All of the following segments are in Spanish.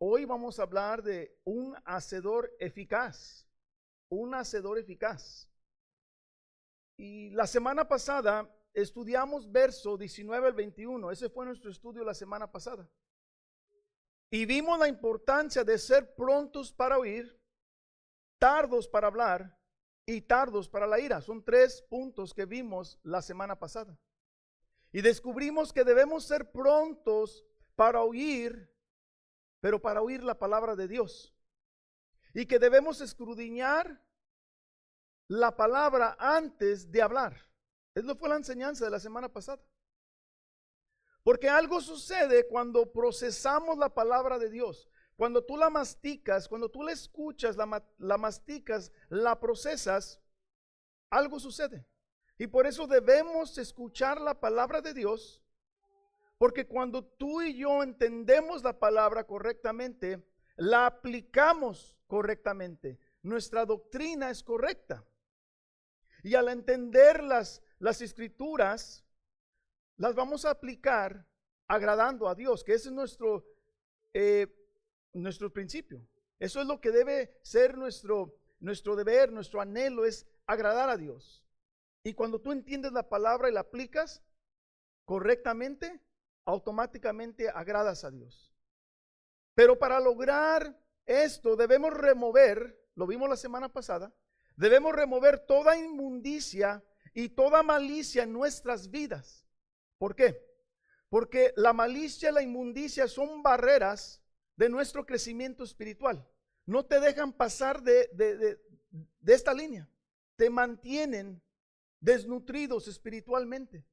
Hoy vamos a hablar de un hacedor eficaz. Un hacedor eficaz. Y la semana pasada estudiamos verso 19 al 21. Ese fue nuestro estudio la semana pasada. Y vimos la importancia de ser prontos para oír, tardos para hablar y tardos para la ira. Son 3 puntos que vimos la semana pasada. Y descubrimos que debemos ser prontos para oír, pero para oír la palabra de Dios. Y que debemos escudriñar la palabra antes de hablar. Esa fue la enseñanza de la semana pasada. Porque algo sucede cuando procesamos la palabra de Dios. Cuando tú la masticas, cuando tú la escuchas, la masticas, la procesas, algo sucede. Y por eso debemos escuchar la palabra de Dios. Porque cuando tú y yo entendemos la palabra correctamente, la aplicamos correctamente. Nuestra doctrina es correcta. Y al entender las escrituras, las vamos a aplicar agradando a Dios, que ese es nuestro principio. Eso es lo que debe ser nuestro deber, nuestro anhelo es agradar a Dios. Y cuando tú entiendes la palabra y la aplicas correctamente, automáticamente agradas a Dios. Pero para lograr esto debemos remover, lo vimos la semana pasada, debemos remover toda inmundicia y toda malicia en nuestras vidas. ¿Por qué? Porque la malicia y la inmundicia son barreras de nuestro crecimiento espiritual. No te dejan pasar de esta línea. Te mantienen desnutridos espiritualmente.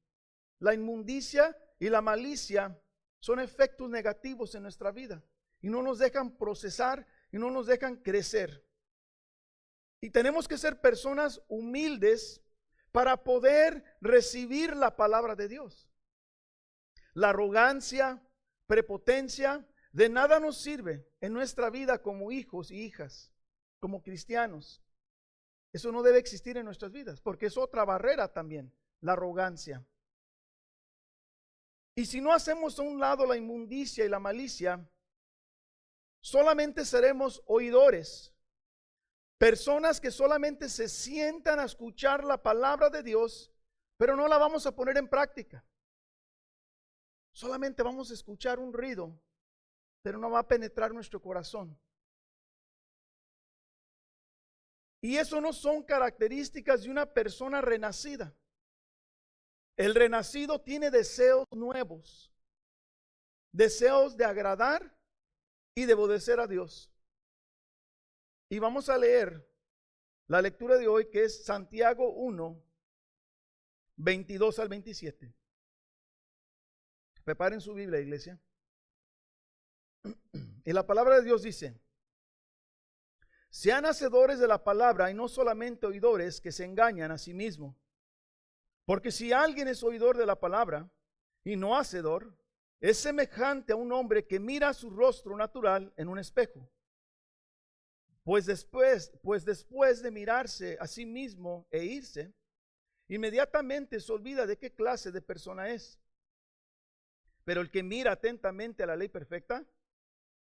La inmundicia y la malicia son efectos negativos en nuestra vida y no nos dejan procesar y no nos dejan crecer. Y tenemos que ser personas humildes para poder recibir la palabra de Dios. La arrogancia, prepotencia, de nada nos sirve en nuestra vida como hijos y hijas, como cristianos. Eso no debe existir en nuestras vidas, porque es otra barrera también, la arrogancia. Y si no hacemos a un lado la inmundicia y la malicia, solamente seremos oidores. Personas que solamente se sientan a escuchar la palabra de Dios, pero no la vamos a poner en práctica. Solamente vamos a escuchar un ruido, pero no va a penetrar nuestro corazón. Y eso no son características de una persona renacida. El renacido tiene deseos nuevos, deseos de agradar y de obedecer a Dios. Y vamos a leer la lectura de hoy, que es Santiago 1, 22 al 27. Preparen su Biblia, iglesia. Y la palabra de Dios dice: sean hacedores de la palabra y no solamente oidores que se engañan a sí mismos. Porque si alguien es oidor de la palabra y no hacedor, es semejante a un hombre que mira su rostro natural en un espejo. Pues después de mirarse a sí mismo e irse, inmediatamente se olvida de qué clase de persona es. Pero el que mira atentamente a la ley perfecta,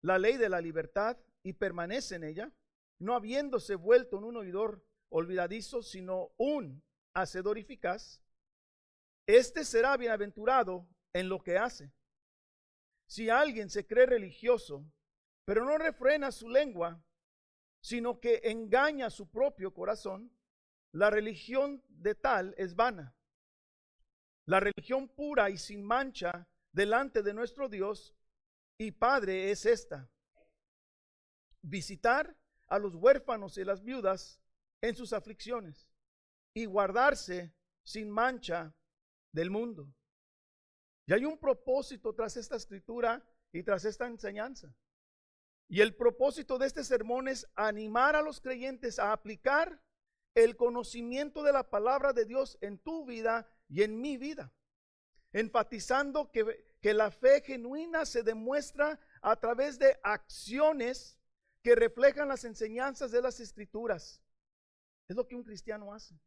la ley de la libertad, y permanece en ella, no habiéndose vuelto en un oidor olvidadizo, sino un hacedor eficaz, este será bienaventurado en lo que hace. Si alguien se cree religioso, pero no refrena su lengua, sino que engaña a su propio corazón, la religión de tal es vana. La religión pura y sin mancha delante de nuestro Dios y Padre es esta: visitar a los huérfanos y las viudas en sus aflicciones y guardarse sin mancha del mundo. Y hay un propósito tras esta escritura y tras esta enseñanza. Y el propósito de este sermón es animar a los creyentes a aplicar el conocimiento de la palabra de Dios en tu vida y en mi vida, enfatizando que la fe genuina se demuestra a través de acciones que reflejan las enseñanzas de las escrituras. Es lo que un cristiano hace.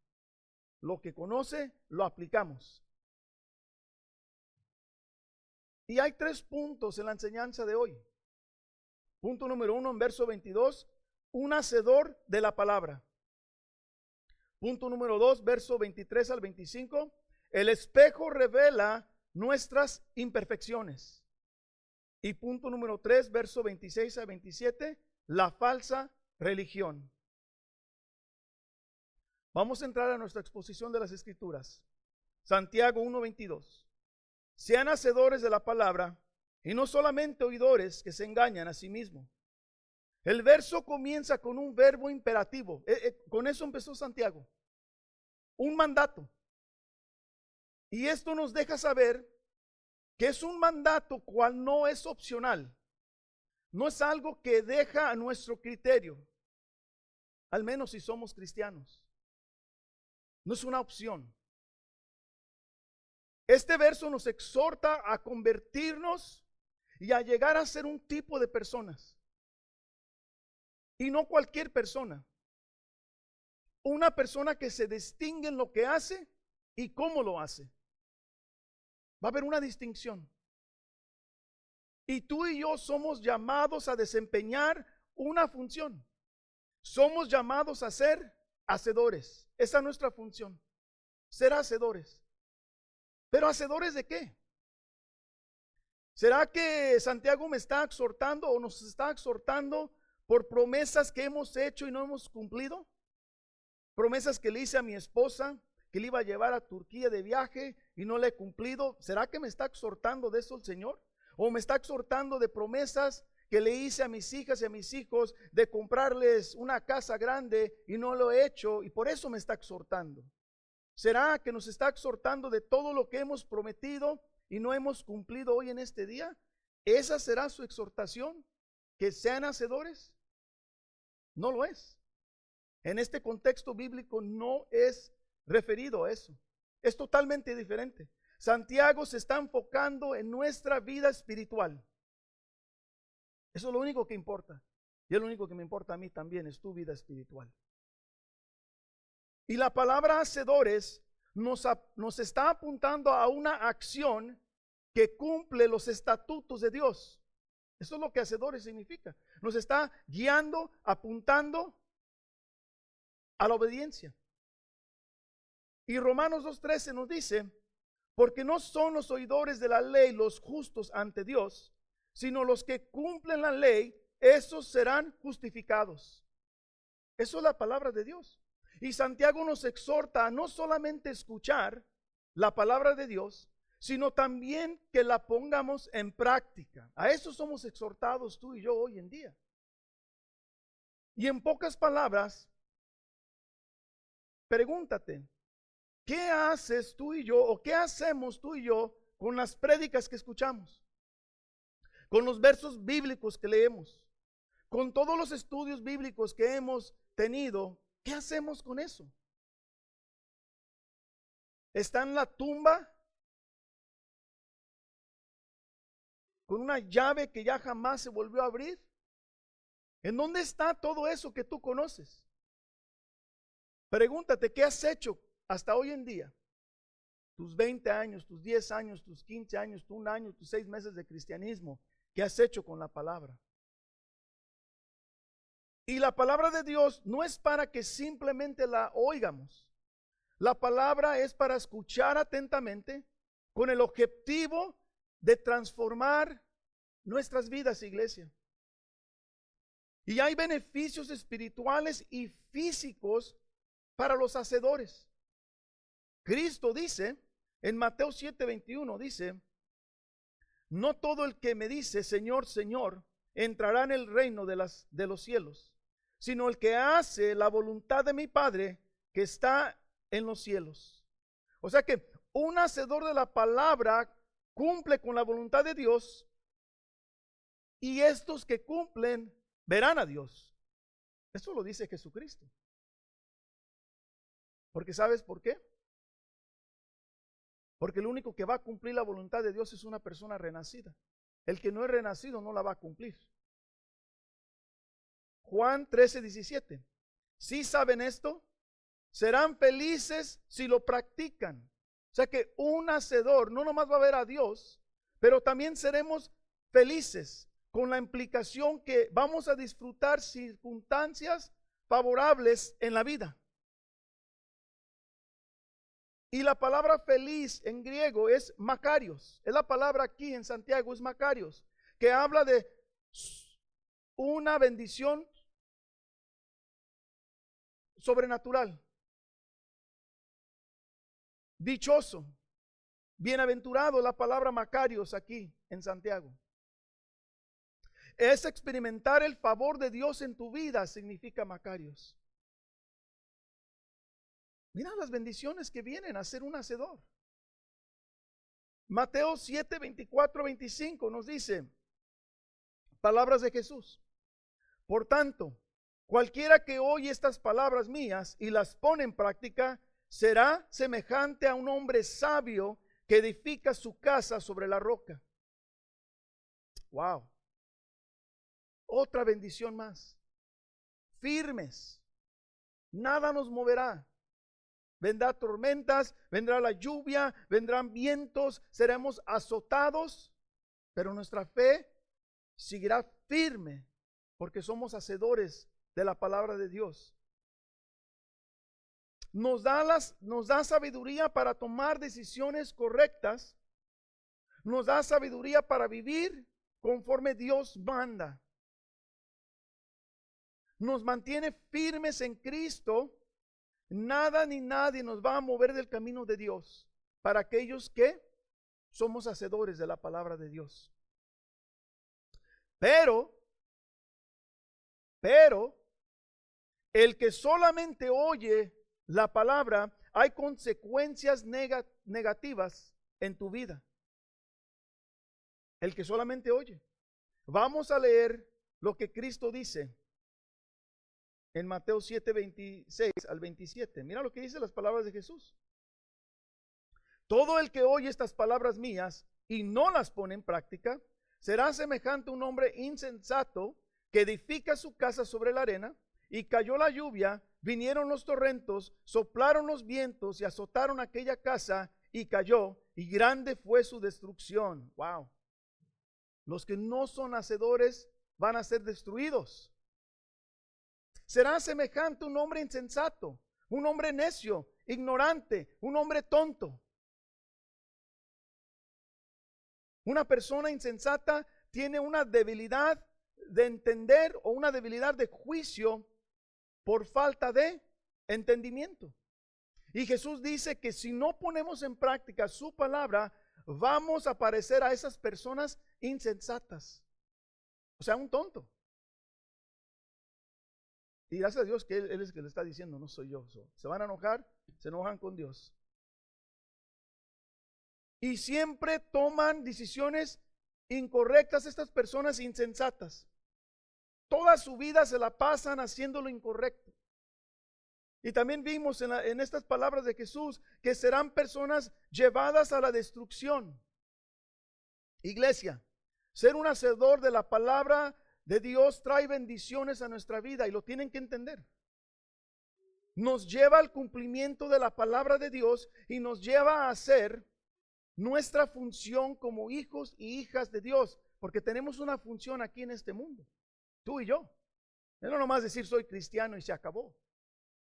Lo que conoce, lo aplicamos. Y hay 3 puntos en la enseñanza de hoy. Punto número 1 en verso 22, un hacedor de la palabra. Punto número 2, verso 23 al 25, el espejo revela nuestras imperfecciones. Y punto número 3, verso 26 a 27, la falsa religión. Vamos a entrar a nuestra exposición de las Escrituras. Santiago 1:22. Sean hacedores de la palabra y no solamente oidores que se engañan a sí mismos. El verso comienza con un verbo imperativo. Con eso empezó Santiago. Un mandato. Y esto nos deja saber que es un mandato cual no es opcional. No es algo que deja a nuestro criterio. Al menos si somos cristianos. No es una opción. Este verso nos exhorta a convertirnos y a llegar a ser un tipo de personas. Y no cualquier persona. Una persona que se distingue en lo que hace y cómo lo hace. Va a haber una distinción. Y tú y yo somos llamados a desempeñar una función. Somos llamados a ser hacedores. Esa es nuestra función. Ser hacedores. ¿Pero hacedores de qué? ¿Será que Santiago me está exhortando o nos está exhortando por promesas que hemos hecho y no hemos cumplido? Promesas que le hice a mi esposa, que le iba a llevar a Turquía de viaje y no le he cumplido. ¿Será que me está exhortando de eso el Señor? ¿O me está exhortando de promesas que le hice a mis hijas y a mis hijos de comprarles una casa grande y no lo he hecho y por eso me está exhortando? ¿Será que nos está exhortando de todo lo que hemos prometido y no hemos cumplido hoy en este día? ¿Esa será su exhortación? ¿Que sean hacedores? No lo es. En este contexto bíblico no es referido a eso. Es totalmente diferente. Santiago se está enfocando en nuestra vida espiritual. Eso es lo único que importa. Y es lo único que me importa a mí también, es tu vida espiritual. Y la palabra hacedores nos está apuntando a una acción que cumple los estatutos de Dios. Eso es lo que hacedores significa. Nos está guiando, apuntando a la obediencia. Y Romanos 2:13 nos dice, porque no son los oidores de la ley los justos ante Dios, sino los que cumplen la ley, esos serán justificados. Eso es la palabra de Dios. Y Santiago nos exhorta a no solamente escuchar la palabra de Dios, sino también que la pongamos en práctica. A eso somos exhortados tú y yo hoy en día. Y en pocas palabras, pregúntate, ¿qué haces tú y yo o qué hacemos tú y yo con las prédicas que escuchamos? Con los versos bíblicos que leemos, con todos los estudios bíblicos que hemos tenido, ¿qué hacemos con eso? ¿Está en la tumba con una llave que ya jamás se volvió a abrir? ¿En dónde está todo eso que tú conoces? Pregúntate, ¿qué has hecho hasta hoy en día? Tus 20 años, tus 10 años, tus 15 años, tu 1 año, tus 6 meses de cristianismo. ¿Qué has hecho con la palabra? Y la palabra de Dios no es para que simplemente la oigamos. La palabra es para escuchar atentamente con el objetivo de transformar nuestras vidas, iglesia. Y hay beneficios espirituales y físicos para los hacedores. Cristo dice en Mateo 7:21, dice, no todo el que me dice Señor, Señor, entrará en el reino de los cielos, sino el que hace la voluntad de mi Padre que está en los cielos. O sea que un hacedor de la palabra cumple con la voluntad de Dios y estos que cumplen verán a Dios. Eso lo dice Jesucristo. Porque ¿sabes por qué? Porque el único que va a cumplir la voluntad de Dios es una persona renacida. El que no es renacido no la va a cumplir. Juan 13:17. ¿Sí saben esto? Serán felices si lo practican. O sea que un hacedor no nomás va a ver a Dios, pero también seremos felices. con la implicación que vamos a disfrutar circunstancias favorables en la vida. Y la palabra feliz en griego es makarios. Es la palabra aquí en Santiago, es makarios, que habla de una bendición sobrenatural. Dichoso, bienaventurado, la palabra makarios aquí en Santiago. Es experimentar el favor de Dios en tu vida, significa makarios. Mira las bendiciones que vienen a ser un hacedor. Mateo 7, 24, 25 nos dice, palabras de Jesús. Por tanto, cualquiera que oye estas palabras mías y las pone en práctica, será semejante a un hombre sabio que edifica su casa sobre la roca. Wow. Otra bendición más. Firmes. Nada nos moverá. Vendrá tormentas, vendrá la lluvia, vendrán vientos, seremos azotados, pero nuestra fe seguirá firme porque somos hacedores de la palabra de Dios. Nos da sabiduría para tomar decisiones correctas, nos da sabiduría para vivir conforme Dios manda. Nos mantiene firmes en Cristo. Nada ni nadie nos va a mover del camino de Dios para aquellos que somos hacedores de la palabra de Dios. Pero, el que solamente oye la palabra, hay consecuencias negativas en tu vida. El que solamente oye. Vamos a leer lo que Cristo dice en Mateo 7, 26 al 27. Mira lo que dice las palabras de Jesús. Todo el que oye estas palabras mías y no las pone en práctica, será semejante a un hombre insensato que edifica su casa sobre la arena, y cayó la lluvia, vinieron los torrentos, soplaron los vientos y azotaron aquella casa, y cayó, y grande fue su destrucción. Wow. Los que no son hacedores van a ser destruidos. Será semejante a un hombre insensato, un hombre necio, ignorante, un hombre tonto. Una persona insensata tiene una debilidad de entender o una debilidad de juicio por falta de entendimiento. Y Jesús dice que si no ponemos en práctica su palabra, vamos a parecer a esas personas insensatas. O sea, un tonto. Y gracias a Dios que Él es el que le está diciendo, no soy yo. Se van a enojar, se enojan con Dios. Y siempre toman decisiones incorrectas estas personas insensatas. Toda su vida se la pasan haciendo lo incorrecto. Y también vimos en estas palabras de Jesús que serán personas llevadas a la destrucción. Iglesia, ser un hacedor de la palabra de Dios trae bendiciones a nuestra vida y lo tienen que entender. Nos lleva al cumplimiento de la palabra de Dios y nos lleva a hacer nuestra función como hijos y hijas de Dios, porque tenemos una función aquí en este mundo, tú y yo. No nomás decir soy cristiano y se acabó.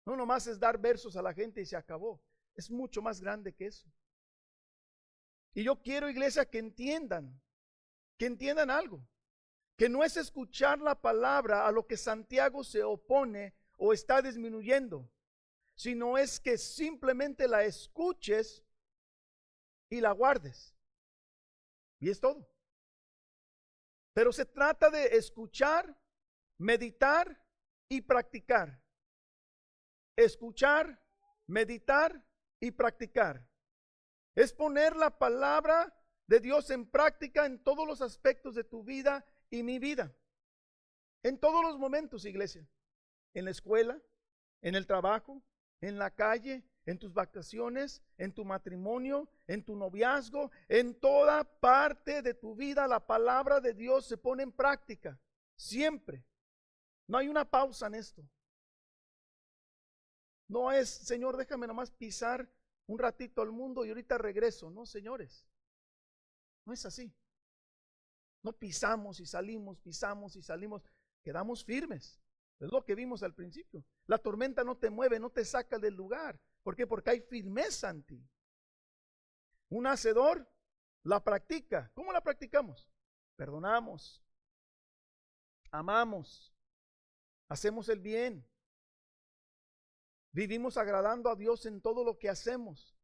No nomás es dar versos a la gente y se acabó. Es mucho más grande que eso. Y yo quiero, iglesia, que entiendan algo. Que no es escuchar la palabra a lo que Santiago se opone o está disminuyendo, sino es que simplemente la escuches y la guardes. Y es todo. Pero se trata de escuchar, meditar y practicar. Escuchar, meditar y practicar. Es poner la palabra de Dios en práctica en todos los aspectos de tu vida y mi vida. En todos los momentos, iglesia. En la escuela, en el trabajo, en la calle, en tus vacaciones, en tu matrimonio, en tu noviazgo, en toda parte de tu vida la palabra de Dios se pone en práctica. Siempre. No hay una pausa en esto. No es, Señor, déjame nomás pisar un ratito al mundo y ahorita regreso. No, señores. No es así. No pisamos y salimos, pisamos y salimos. Quedamos firmes. Es lo que vimos al principio. La tormenta no te mueve, no te saca del lugar. ¿Por qué? Porque hay firmeza en ti. Un hacedor la practica. ¿Cómo la practicamos? Perdonamos, amamos, hacemos el bien. Vivimos agradando a Dios en todo lo que hacemos.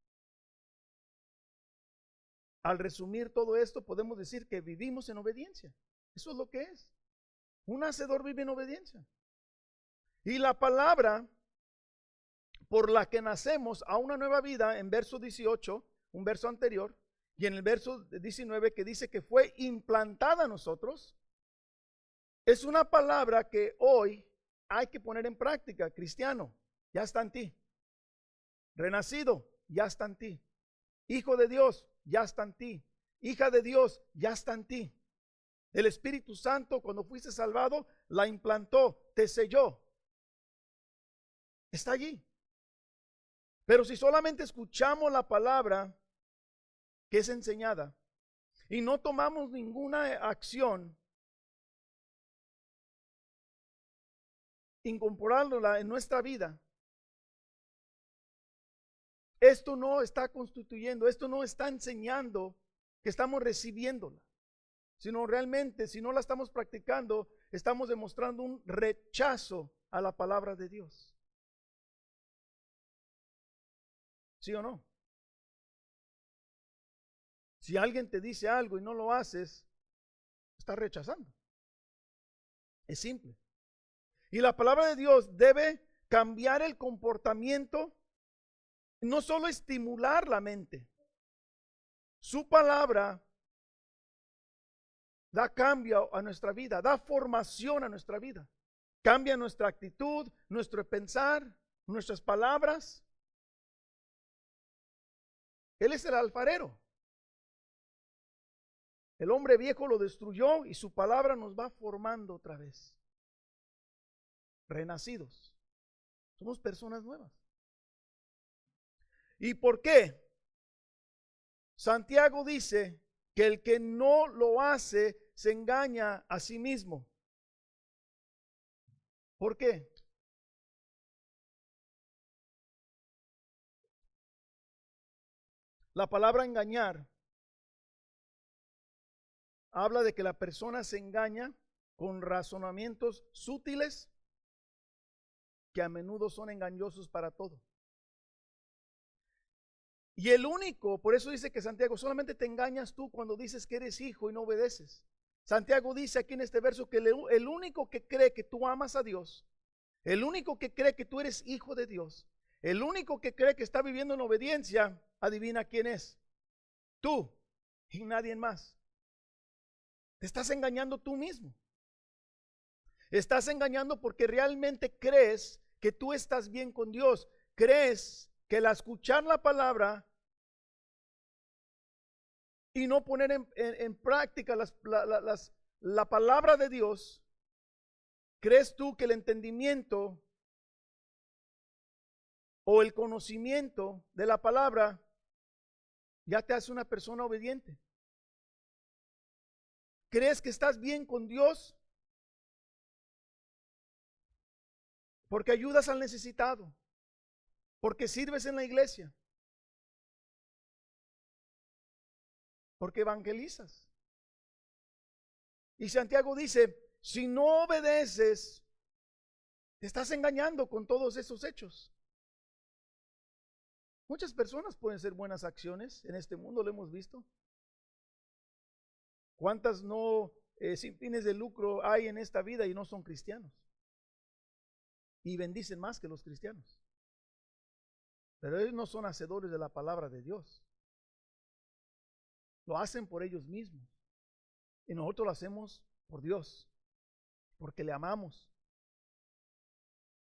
Al resumir todo esto, podemos decir que vivimos en obediencia. Eso es lo que es. Un hacedor vive en obediencia. Y la palabra por la que nacemos a una nueva vida, en verso 18, un verso anterior, y en el verso 19 que dice que fue implantada a nosotros, es una palabra que hoy hay que poner en práctica. Cristiano, ya está en ti. Renacido, ya está en ti. Hijo de Dios, ya está en ti. Hija de Dios, ya está en ti. El Espíritu Santo, cuando fuiste salvado, la implantó, te selló. Está allí. Pero si solamente escuchamos la palabra que es enseñada y no tomamos ninguna acción incorporándola en nuestra vida, esto no está constituyendo, esto no está enseñando que estamos recibiéndola, sino realmente, si no la estamos practicando, estamos demostrando un rechazo a la palabra de Dios. ¿Sí o no? Si alguien te dice algo y no lo haces, estás rechazando. Es simple. Y la palabra de Dios debe cambiar el comportamiento, no solo estimular la mente. Su palabra da cambio a nuestra vida, da formación a nuestra vida. Cambia nuestra actitud, nuestro pensar, nuestras palabras. Él es el alfarero. El hombre viejo lo destruyó y su palabra nos va formando otra vez. Renacidos. Somos personas nuevas. ¿Y por qué? Santiago dice que el que no lo hace se engaña a sí mismo. ¿Por qué? La palabra engañar habla de que la persona se engaña con razonamientos sutiles que a menudo son engañosos para todo. Y el único, por eso dice que Santiago, solamente te engañas tú cuando dices que eres hijo y no obedeces. Santiago dice aquí en este verso que el único que cree que tú amas a Dios, el único que cree que tú eres hijo de Dios, el único que cree que está viviendo en obediencia, adivina quién es. Tú y nadie más. Te estás engañando tú mismo. Estás engañando porque realmente crees que tú estás bien con Dios. Crees que al escuchar la palabra y no poner en práctica la palabra de Dios, crees tú que el entendimiento o el conocimiento de la palabra ya te hace una persona obediente. ¿Crees que estás bien con Dios? Porque ayudas al necesitado, porque sirves en la iglesia, porque evangelizas. Y Santiago dice, si no obedeces, te estás engañando con todos esos hechos. Muchas personas pueden ser buenas acciones en este mundo, lo hemos visto. ¿Cuántas no sin fines de lucro hay en esta vida y no son cristianos? Y bendicen más que los cristianos. Pero ellos no son hacedores de la palabra de Dios. Lo hacen por ellos mismos. Y nosotros lo hacemos por Dios, porque le amamos.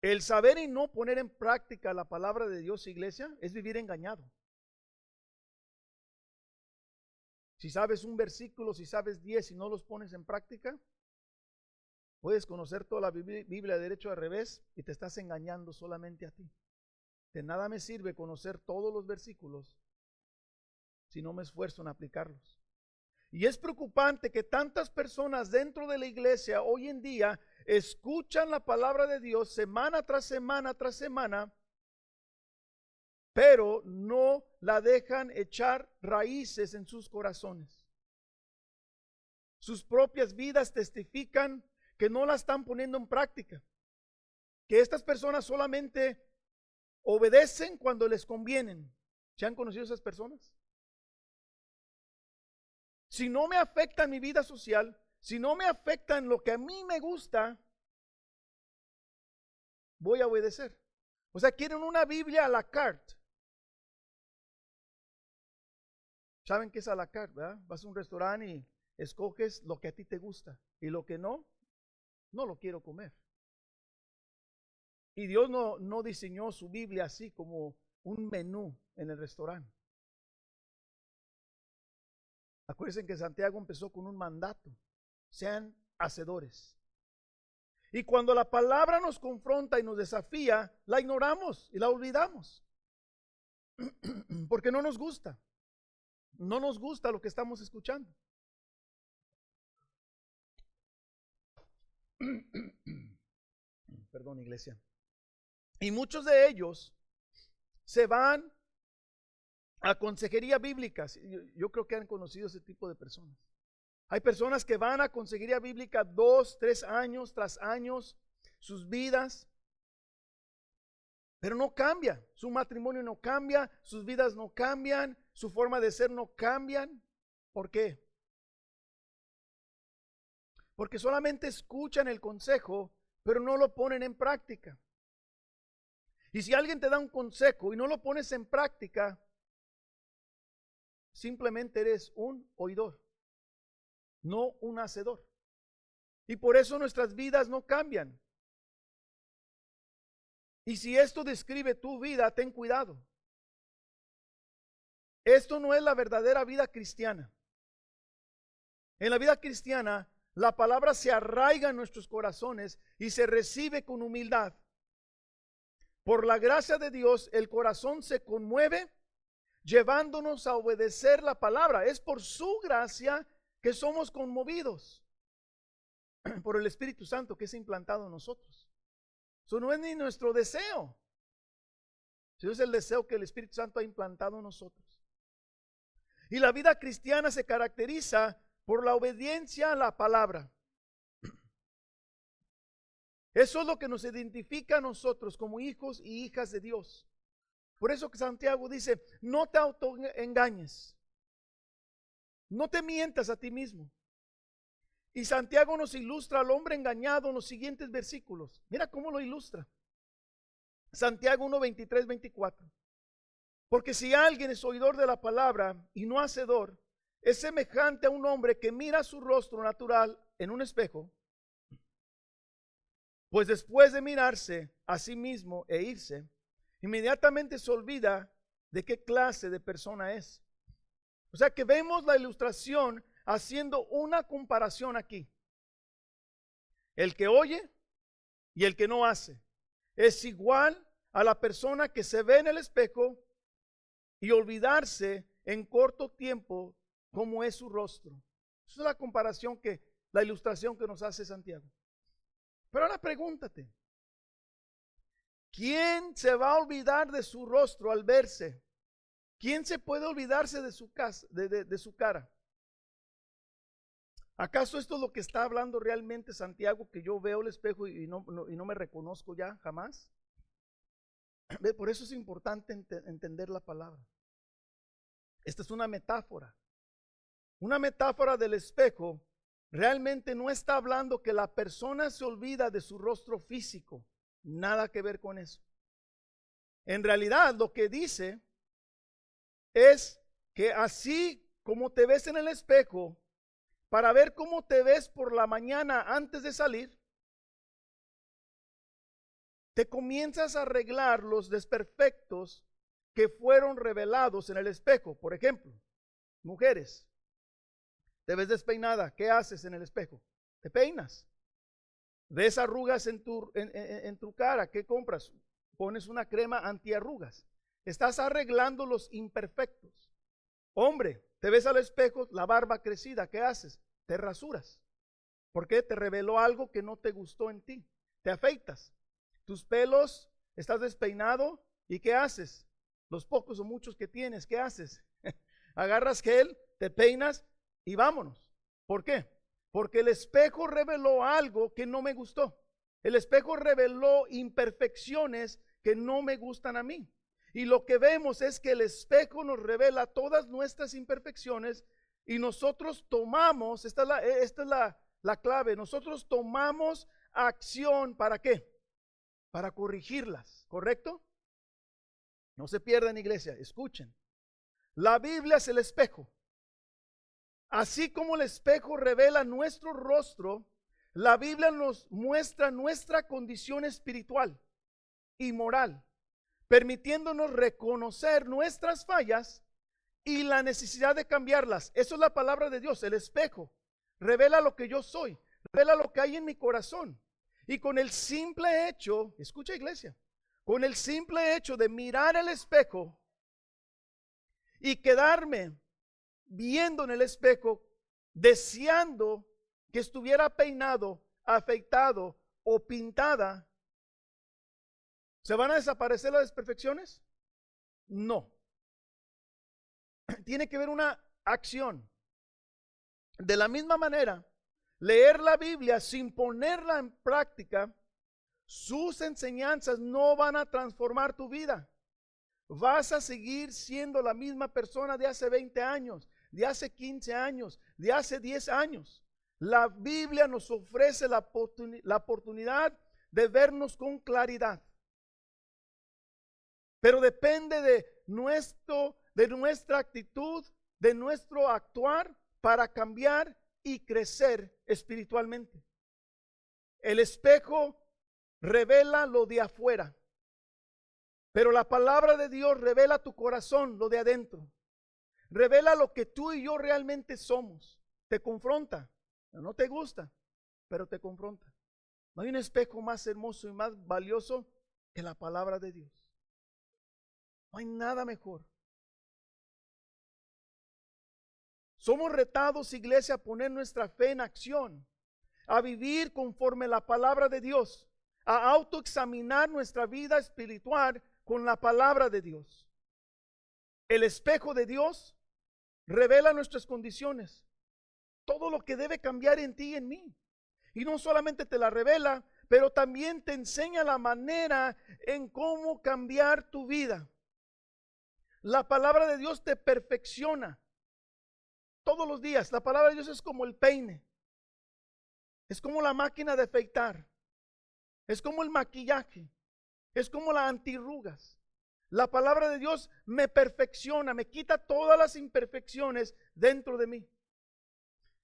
El saber y no poner en práctica la palabra de Dios, iglesia, es vivir engañado. Si sabes un versículo, si sabes 10 y no los pones en práctica, puedes conocer toda la Biblia de derecho al revés y te estás engañando solamente a ti. De nada me sirve conocer todos los versículos si no me esfuerzo en aplicarlos. Y es preocupante que tantas personas dentro de la iglesia hoy en día escuchan la palabra de Dios semana tras semana tras semana, pero no la dejan echar raíces en sus corazones. Sus propias vidas testifican que no la están poniendo en práctica, que estas personas solamente obedecen cuando les convienen. ¿Se han conocido esas personas? Si no me afecta en mi vida social, si no me afecta en lo que a mí me gusta, voy a obedecer. O sea, quieren una Biblia a la carte. ¿Saben qué es a la carte, verdad? Vas a un restaurante y escoges lo que a ti te gusta y lo que no lo quiero comer. Y Dios no diseñó su Biblia así como un menú en el restaurante. Acuérdense que Santiago empezó con un mandato: sean hacedores. Y cuando la palabra nos confronta y nos desafía, la ignoramos y la olvidamos. Porque no nos gusta. No nos gusta lo que estamos escuchando. Perdón, iglesia. Y muchos de ellos se van a consejería bíblica. Yo creo que han conocido ese tipo de personas. Hay personas que van a consejería bíblica 2, 3 años tras años, sus vidas, pero no cambia. Su matrimonio no cambia, sus vidas no cambian, su forma de ser no cambian. ¿Por qué? Porque solamente escuchan el consejo, pero no lo ponen en práctica. Y si alguien te da un consejo y no lo pones en práctica, simplemente eres un oidor, no un hacedor. Y por eso nuestras vidas no cambian. Y si esto describe tu vida, ten cuidado. Esto no es la verdadera vida cristiana. En la vida cristiana, la palabra se arraiga en nuestros corazones y se recibe con humildad. Por la gracia de Dios, el corazón se conmueve, llevándonos a obedecer la palabra. Es por su gracia que somos conmovidos por el Espíritu Santo que es implantado en nosotros. Eso no es ni nuestro deseo, sino es el deseo que el Espíritu Santo ha implantado en nosotros. Y la vida cristiana se caracteriza por la obediencia a la palabra. Eso es lo que nos identifica a nosotros como hijos y hijas de Dios. Por eso que Santiago dice: no te autoengañes, no te mientas a ti mismo. Y Santiago nos ilustra al hombre engañado en los siguientes versículos. Mira cómo lo ilustra. Santiago 1, 23, 24. Porque si alguien es oidor de la palabra y no hacedor, es semejante a un hombre que mira su rostro natural en un espejo, pues después de mirarse a sí mismo e irse, inmediatamente se olvida de qué clase de persona es. O sea que vemos la ilustración haciendo una comparación aquí. El que oye y el que no hace es igual a la persona que se ve en el espejo y olvidarse en corto tiempo cómo es su rostro. Esa es la comparación la ilustración que nos hace Santiago. Pero ahora pregúntate: ¿quién se va a olvidar de su rostro al verse? ¿Quién se puede olvidarse de su cara? ¿Acaso esto es lo que está hablando realmente Santiago, que yo veo el espejo y no me reconozco ya jamás? Por eso es importante entender la palabra. Esta es una metáfora. Una metáfora del espejo. Realmente no está hablando que la persona se olvida de su rostro físico. Nada que ver con eso. En realidad lo que dice es que así como te ves en el espejo, para ver cómo te ves por la mañana antes de salir, te comienzas a arreglar los desperfectos que fueron revelados en el espejo. Por ejemplo, mujeres, te ves despeinada, ¿qué haces en el espejo? Te peinas. ¿Ves arrugas en tu cara? ¿Qué compras? Pones una crema antiarrugas. Estás arreglando los imperfectos. Hombre, Te ves al espejo, la barba crecida, ¿qué haces? Te rasuras. ¿Por qué? Te reveló algo que no te gustó en ti. Te afeitas. Tus pelos, estás despeinado, ¿y qué haces? Los pocos o muchos que tienes, ¿qué haces? Agarras gel, te peinas y vámonos. ¿Por qué? Porque el espejo reveló algo que no me gustó. El espejo reveló imperfecciones que no me gustan a mí. Y lo que vemos es que el espejo nos revela todas nuestras imperfecciones y nosotros tomamos, esta es la clave, nosotros tomamos acción, ¿para qué? Para corregirlas, ¿correcto? No se pierdan, iglesia, escuchen. La Biblia es el espejo. Así como el espejo revela nuestro rostro, la Biblia nos muestra nuestra condición espiritual y moral, permitiéndonos reconocer nuestras fallas y la necesidad de cambiarlas. Eso es la palabra de Dios, el espejo. Revela lo que yo soy, revela lo que hay en mi corazón. Y con el simple hecho, escucha iglesia, con el simple hecho de mirar el espejo y quedarme viendo en el espejo, deseando que estuviera peinado, afeitado o pintada, ¿se van a desaparecer las desperfecciones? No. Tiene que haber una acción. De la misma manera, leer la Biblia sin ponerla en práctica, sus enseñanzas no van a transformar tu vida. Vas a seguir siendo la misma persona de hace 20 años, de hace 15 años, de hace 10 años. La Biblia nos ofrece la oportunidad de vernos con claridad. Pero depende de nuestra actitud, de nuestro actuar para cambiar y crecer espiritualmente. El espejo revela lo de afuera, pero la palabra de Dios revela tu corazón, lo de adentro. Revela lo que tú y yo realmente somos. Te confronta. No te gusta, pero te confronta. No hay un espejo más hermoso y más valioso que la palabra de Dios. No hay nada mejor. Somos retados, iglesia, a poner nuestra fe en acción, a vivir conforme la palabra de Dios, a autoexaminar nuestra vida espiritual con la palabra de Dios. El espejo de Dios revela nuestras condiciones, todo lo que debe cambiar en ti y en mí. Y no solamente te la revela, pero también te enseña la manera en cómo cambiar tu vida. La palabra de Dios te perfecciona todos los días. La palabra de Dios es como el peine, es como la máquina de afeitar, es como el maquillaje, es como las antirrugas. La palabra de Dios me perfecciona, me quita todas las imperfecciones dentro de mí.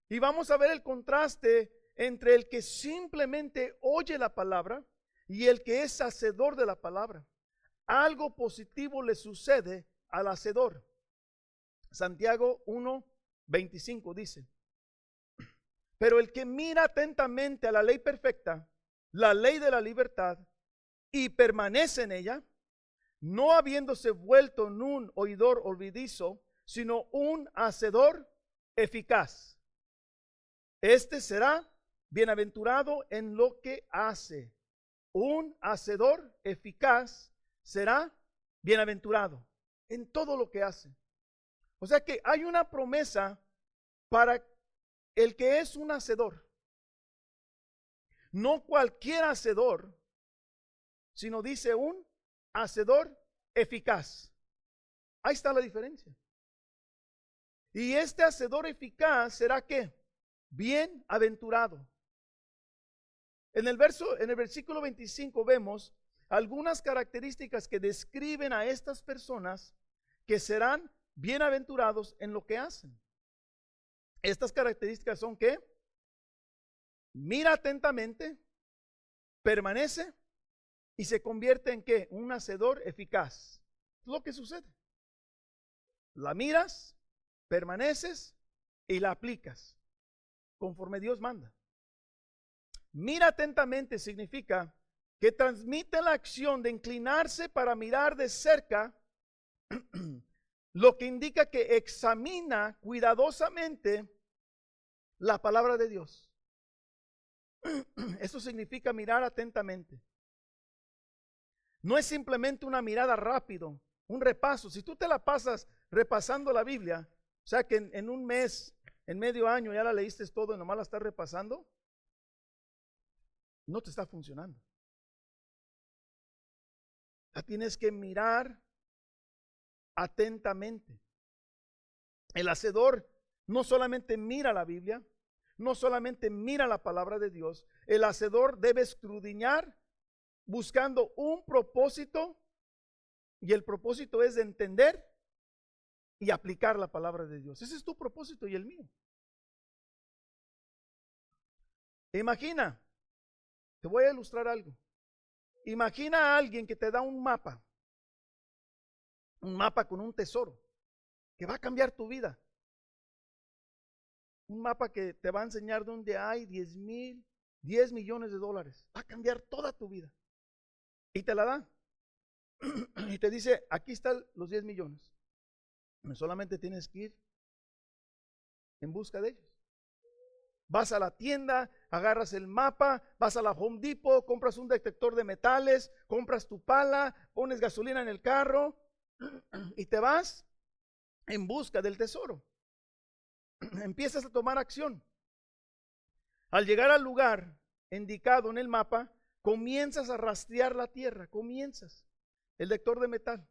Y vamos a ver el contraste entre el que simplemente oye la palabra y el que es hacedor de la palabra. Algo positivo le sucede al hacedor. Santiago 1:25 dice: pero el que mira atentamente a la ley perfecta, la ley de la libertad, y permanece en ella, no habiéndose vuelto en un oidor olvidizo, sino un hacedor eficaz, este será bienaventurado en lo que hace. Un hacedor eficaz será bienaventurado en todo lo que hace. O sea que hay una promesa para el que es un hacedor. No cualquier hacedor, sino dice un hacedor eficaz. Ahí está la diferencia. Y este hacedor eficaz será ¿qué? Bienaventurado. En el versículo 25 vemos algunas características que describen a estas personas que serán bienaventurados en lo que hacen. Estas características son que mira atentamente, permanece y se convierte en ¿qué? Un hacedor eficaz. Es lo que sucede. La miras, permaneces y la aplicas conforme Dios manda. Mira atentamente significa que transmite la acción de inclinarse para mirar de cerca lo que indica que examina cuidadosamente la palabra de Dios. Eso significa mirar atentamente. No es simplemente una mirada rápido, un repaso. Si tú te la pasas repasando la Biblia, o sea que en un mes, en medio año ya la leíste todo y nomás la estás repasando, no te está funcionando. La tienes que mirar atentamente. El hacedor no solamente mira la Biblia, no solamente mira la palabra de Dios, el hacedor debe escudriñar buscando un propósito, y el propósito es de entender y aplicar la palabra de Dios. Ese es tu propósito y el mío. Imagina, te voy a ilustrar algo. Imagina a alguien que te da un mapa con un tesoro que va a cambiar tu vida. Un mapa que te va a enseñar dónde hay 10 millones de dólares. Va a cambiar toda tu vida. Y te la da. Y te dice, aquí están los 10 millones. Solamente tienes que ir en busca de ellos. Vas a la tienda, agarras el mapa, vas a la Home Depot, compras un detector de metales, compras tu pala, pones gasolina en el carro y te vas en busca del tesoro. Empiezas a tomar acción. Al llegar al lugar indicado en el mapa, comienzas a rastrear la tierra, el detector de metal.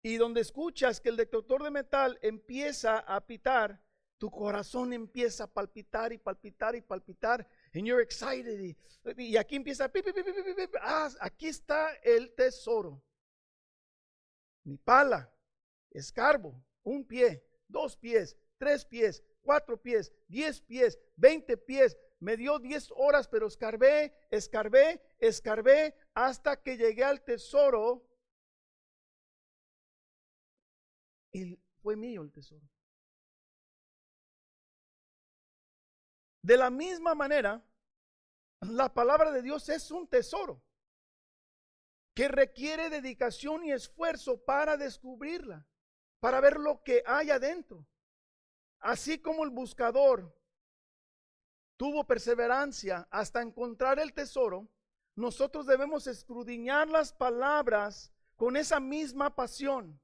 Y donde escuchas que el detector de metal empieza a pitar, tu corazón empieza a palpitar y palpitar y palpitar. And you're excited. Y aquí empieza, aquí está el tesoro. Mi pala, escarbo, 1 pie, 2 pies, 3 pies, 4 pies, 10 pies, 20 pies. Me dio 10 horas, pero escarbé hasta que llegué al tesoro. Y fue mío el tesoro. De la misma manera, la palabra de Dios es un tesoro que requiere dedicación y esfuerzo para descubrirla, para ver lo que hay adentro. Así como el buscador tuvo perseverancia hasta encontrar el tesoro, nosotros debemos escudriñar las palabras con esa misma pasión,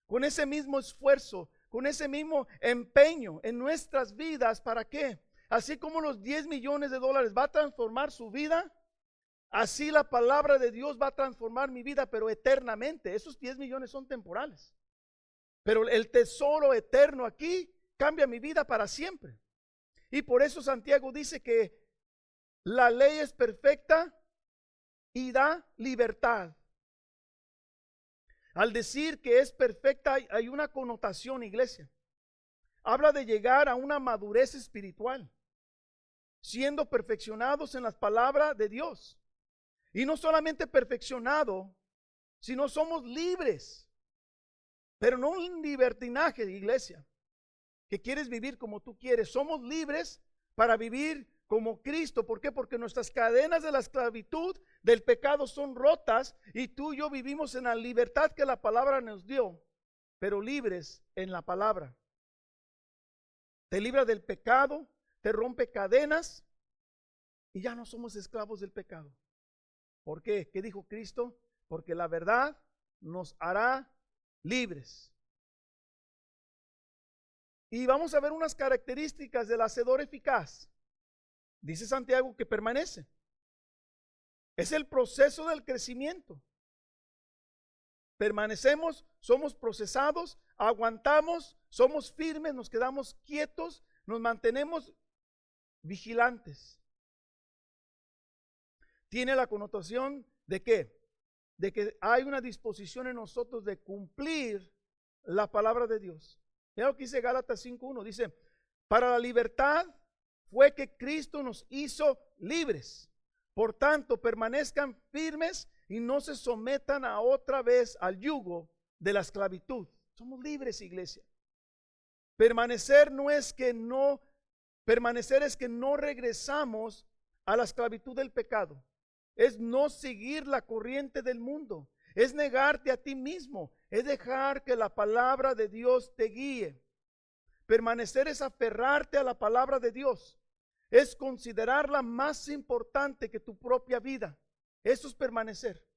con ese mismo esfuerzo, con ese mismo empeño en nuestras vidas. ¿Para qué? Así como los 10 millones de dólares va a transformar su vida, así la palabra de Dios va a transformar mi vida, pero eternamente. Esos 10 millones son temporales, pero el tesoro eterno aquí cambia mi vida para siempre. Y por eso Santiago dice que la ley es perfecta y da libertad. Al decir que es perfecta hay una connotación, iglesia. Habla de llegar a una madurez espiritual, siendo perfeccionados en las palabras de Dios. Y no solamente perfeccionado, sino somos libres. Pero no un libertinaje, iglesia, que quieres vivir como tú quieres. Somos libres para vivir como Cristo. ¿Por qué? Porque nuestras cadenas de la esclavitud del pecado son rotas y tú y yo vivimos en la libertad que la palabra nos dio, pero libres en la palabra. Te libra del pecado, te rompe cadenas y ya no somos esclavos del pecado. ¿Por qué? ¿Qué dijo Cristo? Porque la verdad nos hará libres. Y vamos a ver unas características del hacedor eficaz. Dice Santiago que permanece. Es el proceso del crecimiento. Permanecemos, somos procesados, aguantamos, somos firmes, nos quedamos quietos, nos mantenemos vigilantes. Tiene la connotación de ¿qué? De que hay una disposición en nosotros de cumplir la palabra de Dios. Mira lo que dice Gálatas 5:1, dice, para la libertad fue que Cristo nos hizo libres. Por tanto, permanezcan firmes y no se sometan a otra vez al yugo de la esclavitud. Somos libres, iglesia. Permanecer es que no regresamos a la esclavitud del pecado. Es no seguir la corriente del mundo. es negarte a ti mismo, es dejar que la palabra de Dios te guíe. Permanecer es aferrarte a la palabra de Dios, es considerarla más importante que tu propia vida. Eso es permanecer.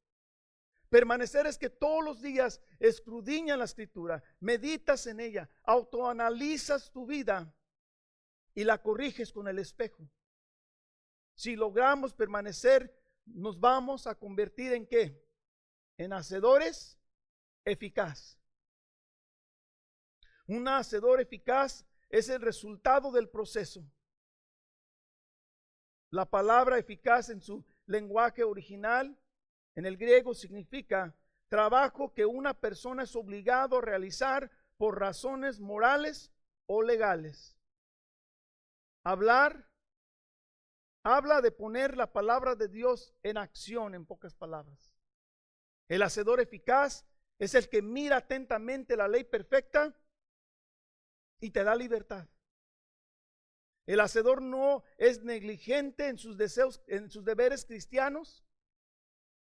Permanecer es que todos los días escudriñas la escritura, meditas en ella, autoanalizas tu vida y la corriges con el espejo. Si logramos permanecer, nos vamos a convertir en ¿qué? En hacedores eficaz. Un hacedor eficaz es el resultado del proceso. La palabra eficaz en su lenguaje original, en el griego, significa trabajo que una persona es obligado a realizar por razones morales o legales. Habla de poner la palabra de Dios en acción, en pocas palabras. El hacedor eficaz es el que mira atentamente la ley perfecta y te da libertad. El hacedor no es negligente en sus deseos, en sus deberes cristianos.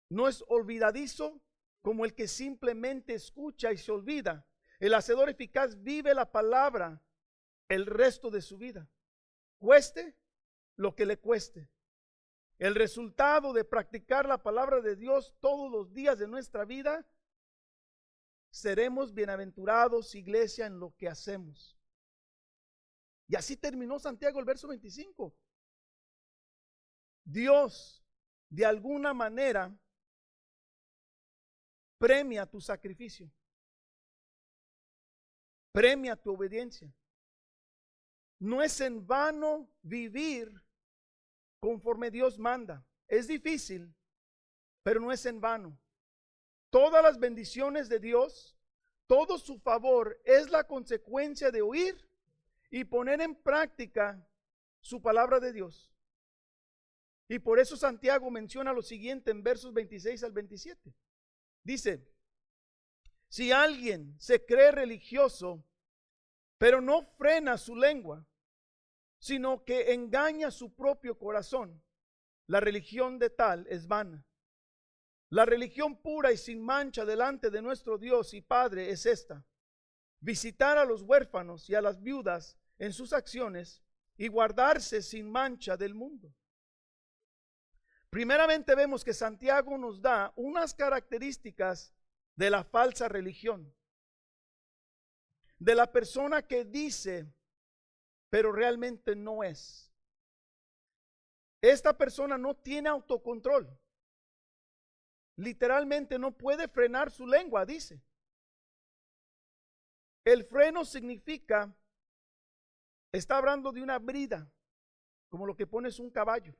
No es olvidadizo como el que simplemente escucha y se olvida. El hacedor eficaz vive la palabra el resto de su vida, cueste lo que le cueste. El resultado de practicar la palabra de Dios todos los días de nuestra vida, seremos bienaventurados, iglesia, en lo que hacemos. Y así terminó Santiago el verso 25. Dios, de alguna manera, premia tu sacrificio, premia tu obediencia. No es en vano vivir conforme Dios manda. Es difícil, pero no es en vano. Todas las bendiciones de Dios, todo su favor es la consecuencia de oír y poner en práctica su palabra de Dios. Y por eso Santiago menciona lo siguiente en versos 26 al 27. Dice, si alguien se cree religioso, pero no frena su lengua, sino que engaña su propio corazón, la religión de tal es vana. La religión pura y sin mancha delante de nuestro Dios y Padre es esta: visitar a los huérfanos y a las viudas en sus acciones y guardarse sin mancha del mundo. Primeramente vemos que Santiago nos da unas características de la falsa religión, de la persona que dice, pero realmente no es. Esta persona no tiene autocontrol. Literalmente no puede frenar su lengua, dice. El freno significa, está hablando de una brida, como lo que pones un caballo.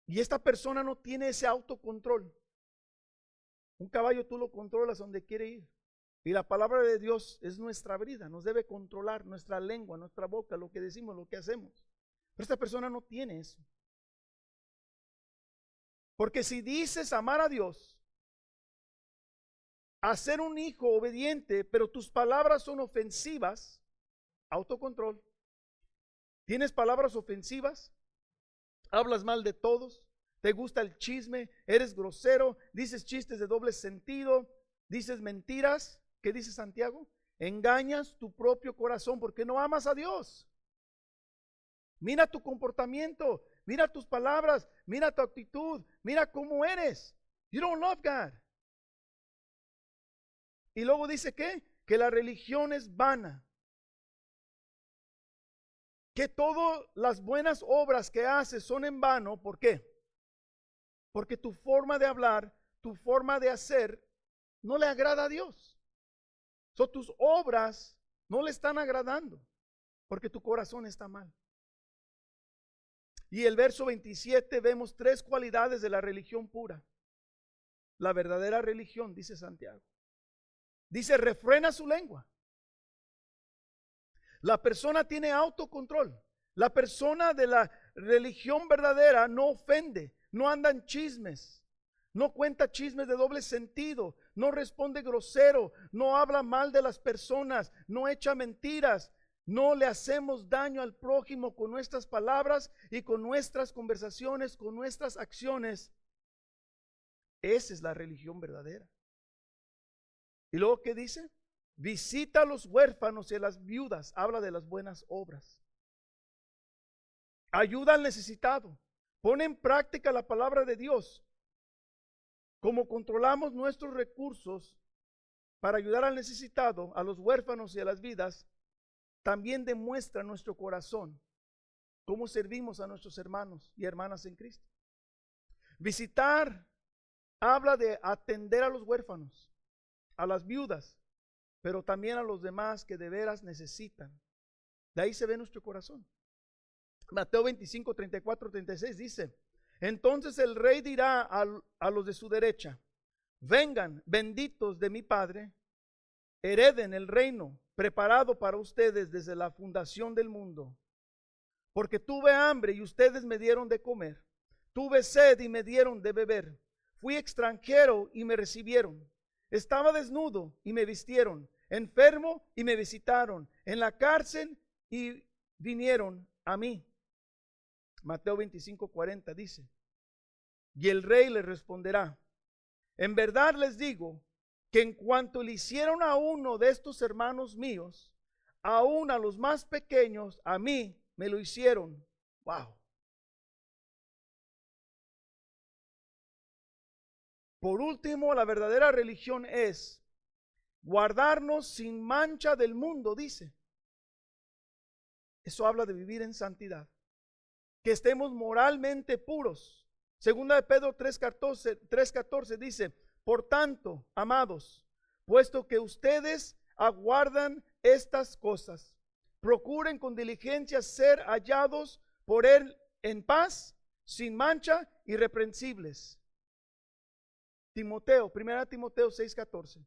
Y esta persona no tiene ese autocontrol. Un caballo tú lo controlas donde quiere ir. Y la palabra de Dios es nuestra brida, nos debe controlar nuestra lengua, nuestra boca, lo que decimos, lo que hacemos. Pero esta persona no tiene eso. Porque si dices amar a Dios, a ser un hijo obediente, pero tus palabras son ofensivas, autocontrol. ¿Tienes palabras ofensivas? ¿Hablas mal de todos? ¿Te gusta el chisme? ¿Eres grosero? ¿Dices chistes de doble sentido? ¿Dices mentiras? ¿Qué dice Santiago? Engañas tu propio corazón porque no amas a Dios. Mira tu comportamiento, mira tus palabras, mira tu actitud, mira cómo eres. You don't love God. Y luego dice ¿qué? Que la religión es vana. Que todas las buenas obras que haces son en vano. ¿Por qué? Porque tu forma de hablar, tu forma de hacer, no le agrada a Dios. Tus obras no le están agradando, porque tu corazón está mal. Y el verso 27 vemos tres cualidades de la religión pura. La verdadera religión, dice Santiago. Dice, refrena su lengua. La persona tiene autocontrol. La persona de la religión verdadera no ofende, no anda en chismes, no cuenta chismes de doble sentido, no responde grosero, no habla mal de las personas, no echa mentiras, no le hacemos daño al prójimo con nuestras palabras y con nuestras conversaciones, con nuestras acciones. Esa es la religión verdadera. ¿Y luego qué dice? Visita a los huérfanos y a las viudas. Habla de las buenas obras. Ayuda al necesitado. Pone en práctica la palabra de Dios. Como controlamos nuestros recursos para ayudar al necesitado, a los huérfanos y a las viudas, también demuestra nuestro corazón cómo servimos a nuestros hermanos y hermanas en Cristo. Visitar habla de atender a los huérfanos, a las viudas, pero también a los demás que de veras necesitan. De ahí se ve nuestro corazón. Mateo 25, 34, 36 dice: entonces el rey dirá a los de su derecha: vengan, benditos de mi Padre, hereden el reino preparado para ustedes desde la fundación del mundo. Porque tuve hambre y ustedes me dieron de comer, tuve sed y me dieron de beber, fui extranjero y me recibieron, estaba desnudo y me vistieron, enfermo y me visitaron, en la cárcel y vinieron a mí. Mateo 25, 40 dice: y el rey le responderá: en verdad les digo que en cuanto le hicieron a uno de estos hermanos míos, aún a los más pequeños, a mí me lo hicieron. Wow. Por último, la verdadera religión es guardarnos sin mancha del mundo, dice. Eso habla de vivir en santidad. Que estemos moralmente puros. Segunda de Pedro 3:14 dice: por tanto, amados, puesto que ustedes aguardan estas cosas, procuren con diligencia ser hallados por Él en paz, sin mancha, irreprensibles. Timoteo, 1 Timoteo 6:14.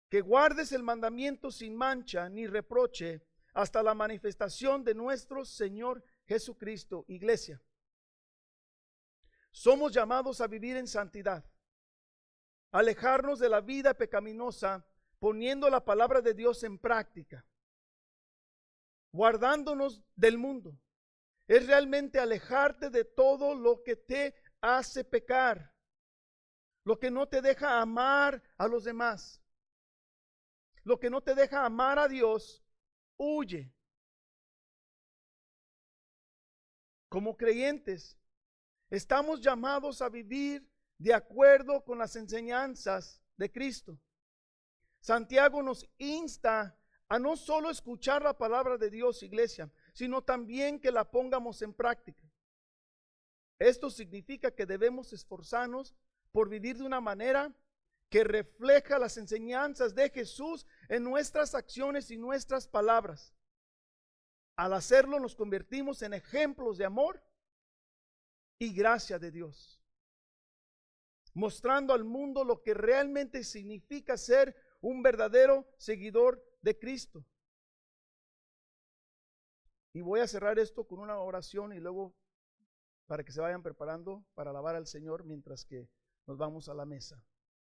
Que guardes el mandamiento sin mancha ni reproche hasta la manifestación de nuestro Señor Jesucristo. Iglesia, somos llamados a vivir en santidad, alejarnos de la vida pecaminosa, poniendo la palabra de Dios en práctica, guardándonos del mundo. Es realmente alejarte de todo lo que te hace pecar, lo que no te deja amar a los demás, lo que no te deja amar a Dios. Huye. Como creyentes, estamos llamados a vivir de acuerdo con las enseñanzas de Cristo. Santiago nos insta a no solo escuchar la palabra de Dios, iglesia, sino también que la pongamos en práctica. Esto significa que debemos esforzarnos por vivir de una manera que refleja las enseñanzas de Jesús en nuestras acciones y nuestras palabras. Al hacerlo nos convertimos en ejemplos de amor y gracia de Dios, mostrando al mundo lo que realmente significa ser un verdadero seguidor de Cristo. Y voy a cerrar esto con una oración y luego para que se vayan preparando para alabar al Señor mientras que nos vamos a la mesa.